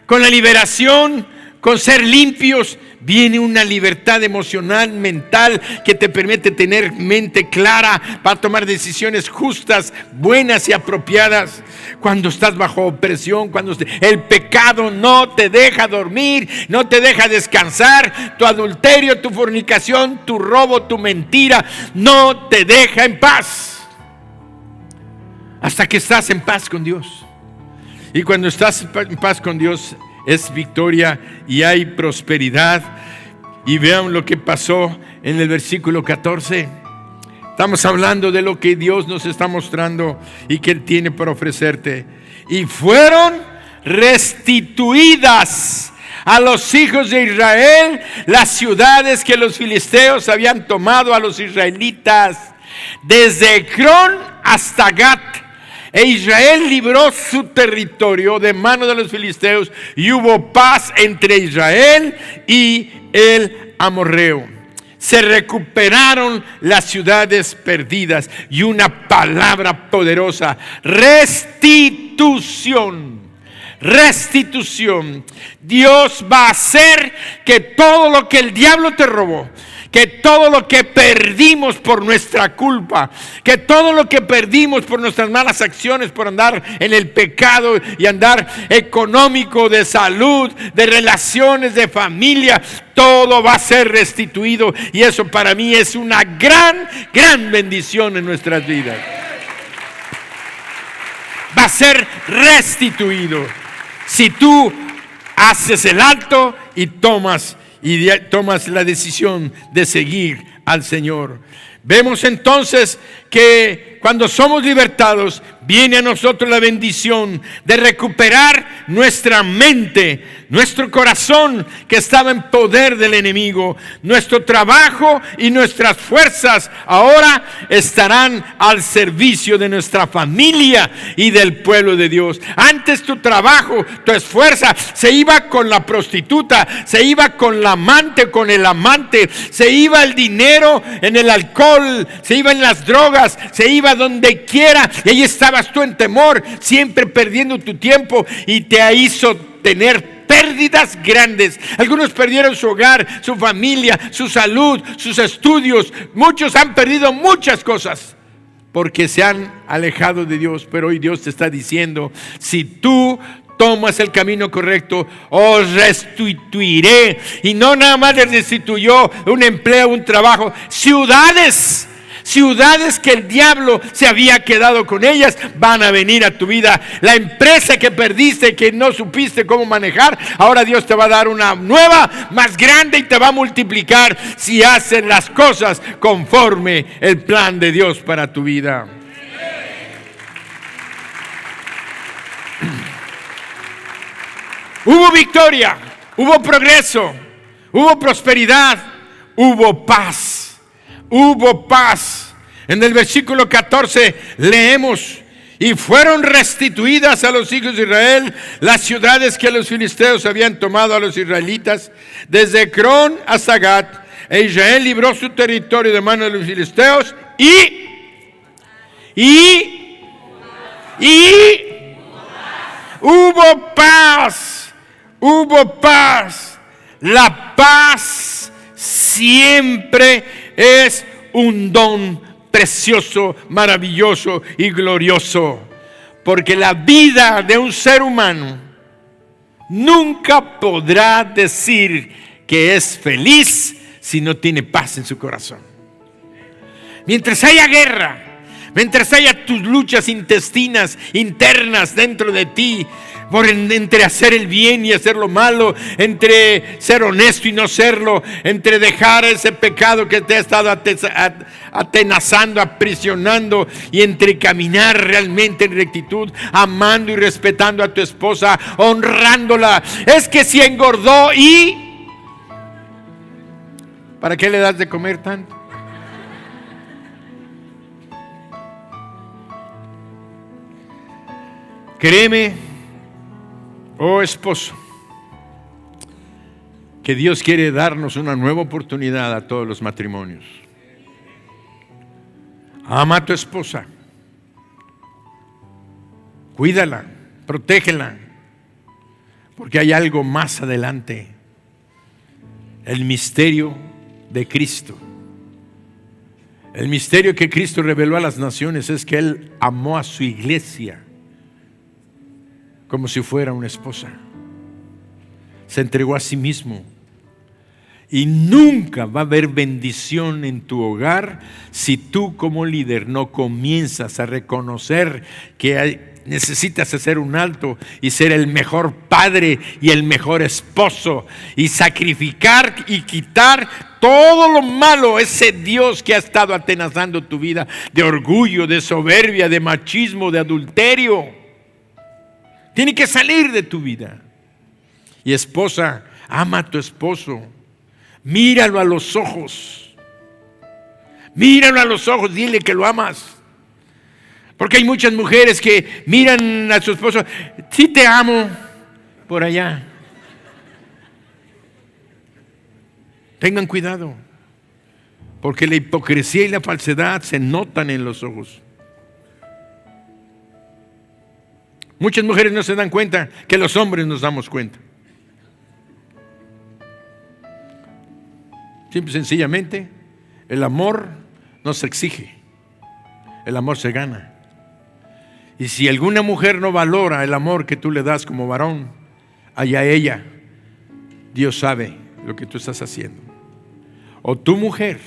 con la liberación, con ser limpios, viene una libertad emocional, mental, que te permite tener mente clara para tomar decisiones justas, buenas y apropiadas. Cuando estás bajo opresión, cuando el pecado no te deja dormir, no te deja descansar, tu adulterio, tu fornicación, tu robo, tu mentira, no te deja en paz. Hasta que estás en paz con Dios. Y cuando estás en paz con Dios, es victoria y hay prosperidad. Y vean lo que pasó en el versículo 14. Estamos hablando de lo que Dios nos está mostrando y que Él tiene para ofrecerte. Y fueron restituidas a los hijos de Israel las ciudades que los filisteos habían tomado a los israelitas, desde Ecrón hasta Gat. E Israel libró su territorio de mano de los filisteos, y hubo paz entre Israel y el amorreo. Se recuperaron las ciudades perdidas, y una palabra poderosa: restitución. Restitución. Dios va a hacer que todo lo que el diablo te robó, que todo lo que perdimos por nuestra culpa, que todo lo que perdimos por nuestras malas acciones, por andar en el pecado y andar económico, de salud, de relaciones, de familia, todo va a ser restituido. Y eso para mí es una gran, gran bendición en nuestras vidas. Va a ser restituido si tú haces el alto y tomas la decisión de seguir al Señor. Vemos entonces que cuando somos libertados, viene a nosotros la bendición de recuperar nuestra mente, nuestro corazón que estaba en poder del enemigo. Nuestro trabajo y nuestras fuerzas ahora estarán al servicio de nuestra familia y del pueblo de Dios. Antes tu trabajo, tu esfuerzo se iba con la prostituta, se iba con la amante, con el amante, se iba el dinero en el alcohol, se iba en las drogas, se iba donde quiera, y ahí estabas tú en temor, siempre perdiendo tu tiempo, y te hizo tener pérdidas grandes. Algunos perdieron su hogar, su familia, su salud, sus estudios. Muchos han perdido muchas cosas porque se han alejado de Dios. Pero hoy Dios te está diciendo: si tú tomas el camino correcto, os restituiré. Y no nada más les restituyó un empleo, un trabajo, ciudades que el diablo se había quedado con ellas, van a venir a tu vida. La empresa que perdiste, que no supiste cómo manejar, ahora Dios te va a dar una nueva, más grande, y te va a multiplicar si haces las cosas conforme el plan de Dios para tu vida. Hubo victoria, hubo progreso, hubo prosperidad, hubo paz. Hubo paz. En el versículo 14 leemos: y fueron restituidas a los hijos de Israel las ciudades que los filisteos habían tomado a los israelitas, desde Ecrón hasta Gat, e Israel libró su territorio de manos de los filisteos y hubo paz. Hubo paz. La paz siempre es un don precioso, maravilloso y glorioso, porque la vida de un ser humano nunca podrá decir que es feliz si no tiene paz en su corazón. Mientras haya guerra, mientras haya tus luchas intestinas, internas dentro de ti, entre hacer el bien y hacer lo malo, entre ser honesto y no serlo, entre dejar ese pecado que te ha estado atenazando, aprisionando, y entre caminar realmente en rectitud, amando y respetando a tu esposa, honrándola. Es que si engordó, ¿y para qué le das de comer tanto? Créeme, oh esposo, que Dios quiere darnos una nueva oportunidad a todos los matrimonios. Ama a tu esposa, cuídala, protégela, porque hay algo más adelante: el misterio de Cristo. El misterio que Cristo reveló a las naciones es que Él amó a su iglesia como si fuera una esposa. Se entregó a sí mismo. Y nunca va a haber bendición en tu hogar si tú como líder no comienzas a reconocer que necesitas hacer un alto y ser el mejor padre y el mejor esposo, y sacrificar y quitar todo lo malo, ese Dios que ha estado atenazando tu vida, de orgullo, de soberbia, de machismo, de adulterio. Tiene que salir de tu vida. Y esposa, ama a tu esposo. Míralo a los ojos. Míralo a los ojos, dile que lo amas. Porque hay muchas mujeres que miran a su esposo: sí te amo, por allá. Tengan cuidado, porque la hipocresía y la falsedad se notan en los ojos. Muchas mujeres no se dan cuenta que los hombres nos damos cuenta. Simple y sencillamente, el amor no se exige, el amor se gana. Y si alguna mujer no valora el amor que tú le das como varón, allá ella, Dios sabe lo que tú estás haciendo. O tu mujer,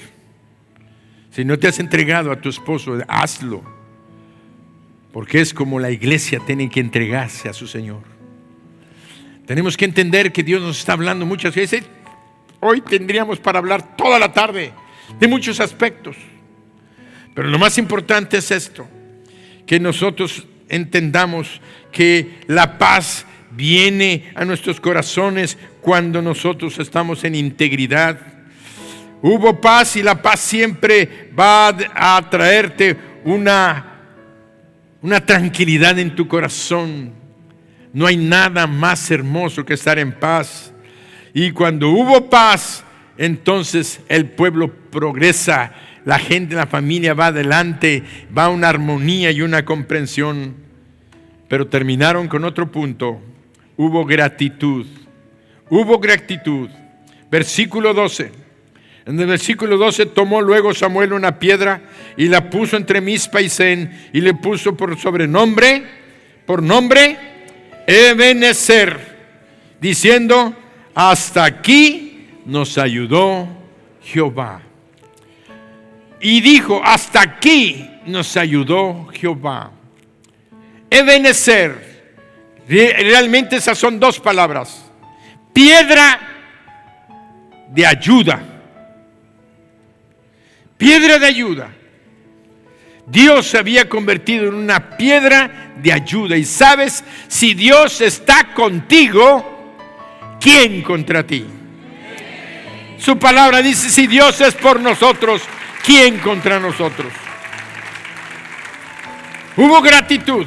si no te has entregado a tu esposo, hazlo. Porque es como la iglesia tiene que entregarse a su Señor. Tenemos que entender que Dios nos está hablando muchas veces. Hoy tendríamos para hablar toda la tarde de muchos aspectos. Pero lo más importante es esto, que nosotros entendamos que la paz viene a nuestros corazones cuando nosotros estamos en integridad. Hubo paz y la paz siempre va a traerte una tranquilidad en tu corazón. No hay nada más hermoso que estar en paz. Y cuando hubo paz, entonces el pueblo progresa, la gente, la familia va adelante, va a una armonía y una comprensión. Pero terminaron con otro punto. Hubo gratitud. Hubo gratitud. Versículo 12. En el versículo 12, tomó luego Samuel una piedra y la puso entre Mizpa y Sen y le puso por nombre, Ebenezer, diciendo: hasta aquí nos ayudó Jehová. Y dijo: hasta aquí nos ayudó Jehová. Ebenezer, realmente esas son dos palabras: piedra de ayuda. Piedra de ayuda. Dios se había convertido en una piedra de ayuda. Y sabes, si Dios está contigo, ¿quién contra ti? Su palabra dice: si Dios es por nosotros, ¿quién contra nosotros? Hubo gratitud.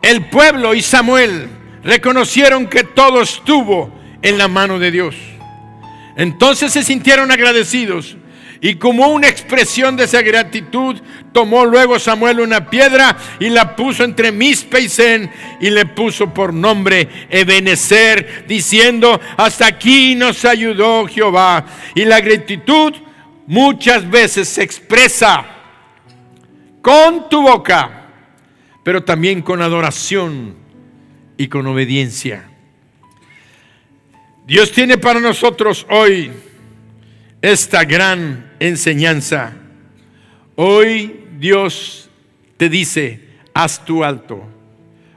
El pueblo y Samuel reconocieron que todo estuvo en la mano de Dios. Entonces se sintieron agradecidos, y como una expresión de esa gratitud, tomó luego Samuel una piedra y la puso entre Mizpa y Sen y le puso por nombre Ebenezer, diciendo: hasta aquí nos ayudó Jehová. Y la gratitud muchas veces se expresa con tu boca, pero también con adoración y con obediencia. Dios tiene para nosotros hoy esta gran enseñanza. Hoy Dios te dice: haz tu alto.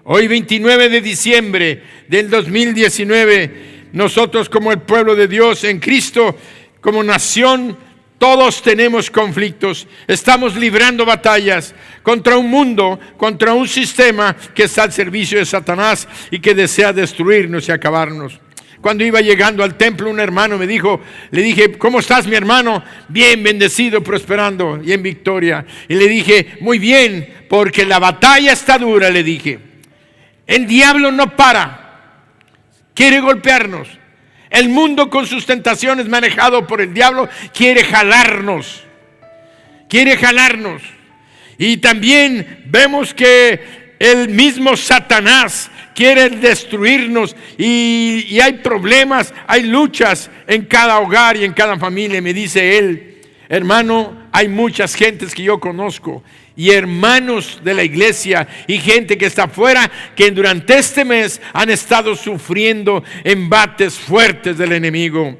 Hoy 29 de diciembre del 2019, nosotros como el pueblo de Dios en Cristo, como nación, todos tenemos conflictos. Estamos librando batallas contra un mundo, contra un sistema que está al servicio de Satanás y que desea destruirnos y acabarnos. Cuando iba llegando al templo, un hermano me dijo, le dije: ¿cómo estás, mi hermano? Bien, bendecido, prosperando y en victoria. Y le dije: muy bien, porque la batalla está dura, le dije. El diablo no para, quiere golpearnos. El mundo con sus tentaciones manejado por el diablo quiere jalarnos. Y también vemos que el mismo Satanás quiere destruirnos, y hay problemas, hay luchas en cada hogar y en cada familia. Me dice él: hermano, hay muchas gentes que yo conozco y hermanos de la iglesia y gente que está afuera, que durante este mes han estado sufriendo embates fuertes del enemigo.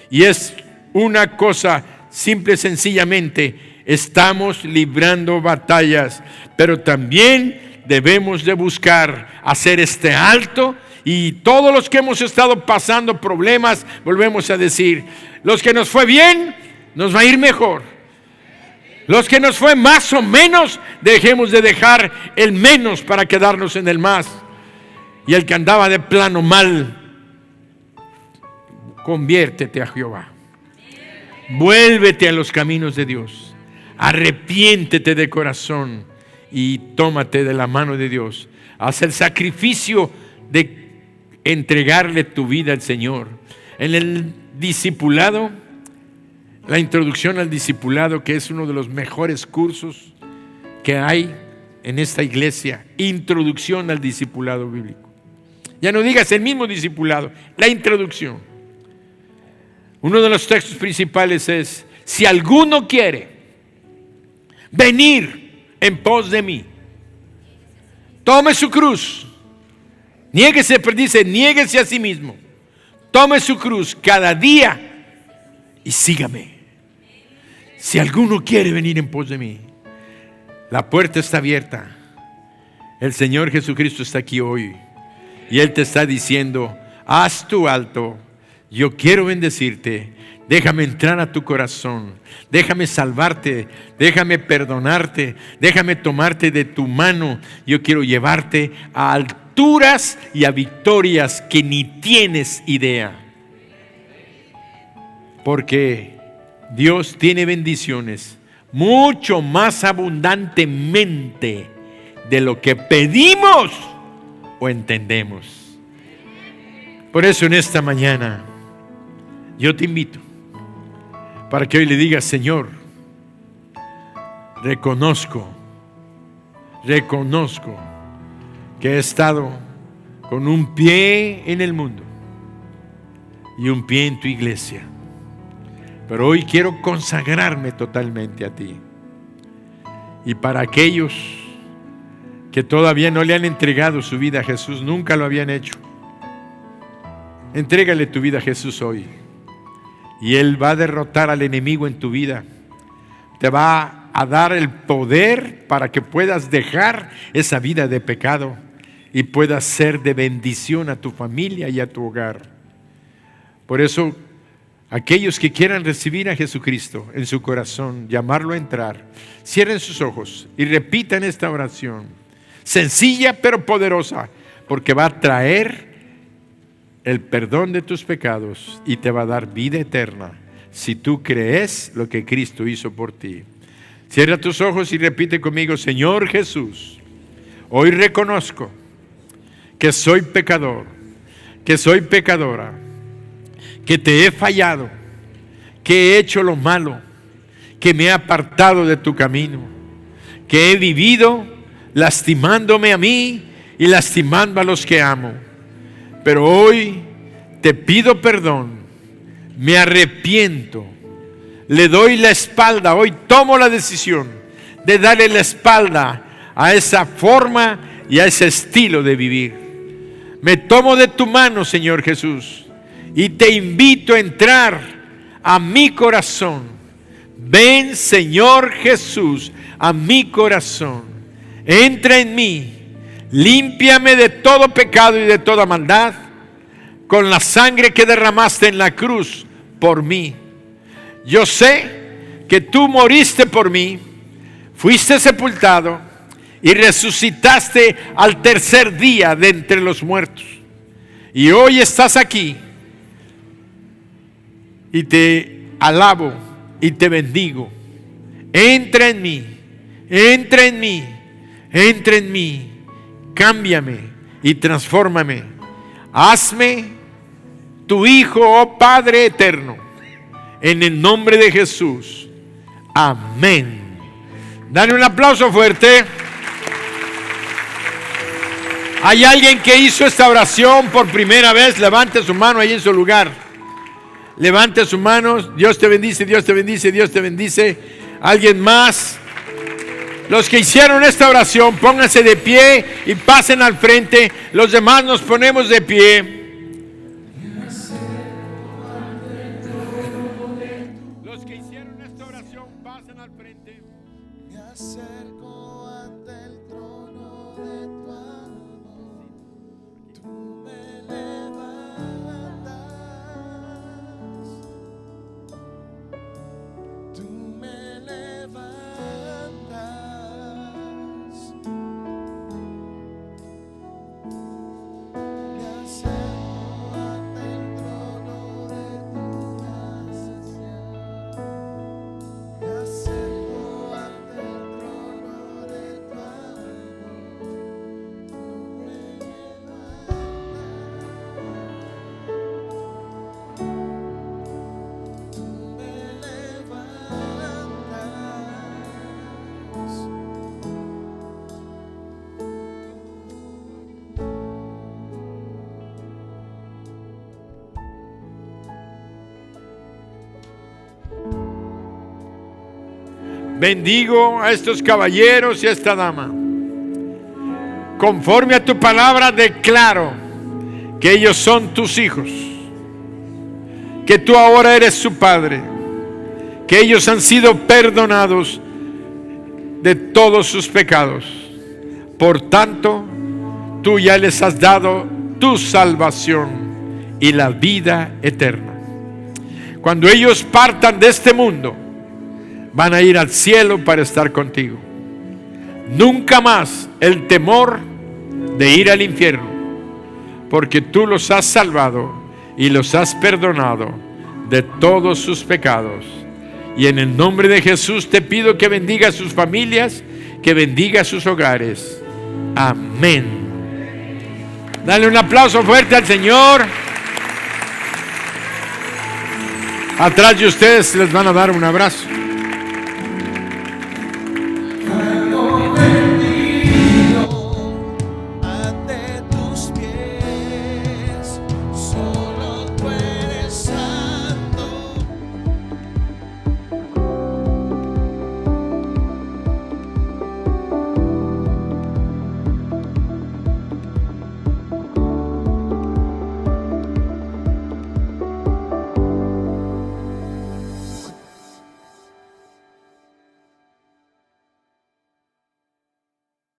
Y es una cosa simple y sencillamente: estamos librando batallas, pero también debemos de buscar hacer este alto. Y todos los que hemos estado pasando problemas, volvemos a decir: los que nos fue bien, nos va a ir mejor. Los que nos fue más o menos, dejemos de dejar el menos para quedarnos en el más. Y el que andaba de plano mal, conviértete a Jehová. Vuélvete a los caminos de Dios. Arrepiéntete de corazón y tómate de la mano de Dios. Haz el sacrificio de entregarle tu vida al Señor. En el discipulado, la introducción al discipulado, que es uno de los mejores cursos que hay en esta iglesia, introducción al discipulado bíblico. Ya no digas el mismo discipulado, la introducción. Uno de los textos principales es: si alguno quiere venir en pos de mí, tome su cruz, niéguese, dice, niéguese a sí mismo, tome su cruz cada día y sígame. Si alguno quiere venir en pos de mí, la puerta está abierta. El Señor Jesucristo está aquí hoy y Él te está diciendo: haz tu alto, yo quiero bendecirte, Déjame entrar a tu corazón, déjame salvarte, déjame perdonarte, déjame tomarte de tu mano. Yo quiero llevarte a alturas y a victorias que ni tienes idea. Porque Dios tiene bendiciones mucho más abundantemente de lo que pedimos o entendemos. Por eso en esta mañana yo te invito para que hoy le digas: Señor, reconozco que he estado con un pie en el mundo y un pie en tu iglesia, pero hoy quiero consagrarme totalmente a ti. Y para aquellos que todavía no le han entregado su vida a Jesús, nunca lo habían hecho, entrégale tu vida a Jesús hoy. Y Él va a derrotar al enemigo en tu vida. Te va a dar el poder para que puedas dejar esa vida de pecado y puedas ser de bendición a tu familia y a tu hogar. Por eso, aquellos que quieran recibir a Jesucristo en su corazón, llamarlo a entrar, cierren sus ojos y repitan esta oración, sencilla pero poderosa, porque va a traer el perdón de tus pecados y te va a dar vida eterna si tú crees lo que Cristo hizo por ti. Cierra tus ojos y repite conmigo: Señor Jesús, hoy reconozco que soy pecador, que soy pecadora, que te he fallado, que he hecho lo malo, que me he apartado de tu camino, que he vivido lastimándome a mí y lastimando a los que amo. Pero hoy te pido perdón, me arrepiento, le doy la espalda. Hoy tomo la decisión de darle la espalda a esa forma y a ese estilo de vivir. Me tomo de tu mano, Señor Jesús, y te invito a entrar a mi corazón. Ven, Señor Jesús, a mi corazón. Entra en mí. Límpiame de todo pecado y de toda maldad con la sangre que derramaste en la cruz por mí. Yo sé que tú moriste por mí, fuiste sepultado y resucitaste al tercer día de entre los muertos. Y hoy estás aquí y te alabo y te bendigo. Entra en mí, entra en mí, entra en mí. Cámbiame y transfórmame. Hazme tu Hijo, oh Padre eterno, en el nombre de Jesús. Amén. Dale un aplauso fuerte. ¿Hay alguien que hizo esta oración por primera vez? Levante su mano ahí en su lugar. Levante su mano. Dios te bendice, Dios te bendice, Dios te bendice. ¿Alguien más? Los que hicieron esta oración, pónganse de pie y pasen al frente. Los demás nos ponemos de pie. Los que hicieron esta oración, pasen al frente. Me acerco ante el trono de tu amor. Tú me levantas. Tú me levantas. Bendigo a estos caballeros y a esta dama. Conforme a tu palabra declaro que ellos son tus hijos, que tú ahora eres su padre, que ellos han sido perdonados de todos sus pecados. Por tanto, tú ya les has dado tu salvación y la vida eterna. cuando ellos partan de este mundo, van a ir al cielo para estar contigo. Nunca más el temor de ir al infierno, porque tú los has salvado y los has perdonado de todos sus pecados. Y en el nombre de Jesús te pido que bendiga a sus familias, que bendiga a sus hogares. Amén. Dale un aplauso fuerte al Señor. Atrás de ustedes les van a dar un abrazo.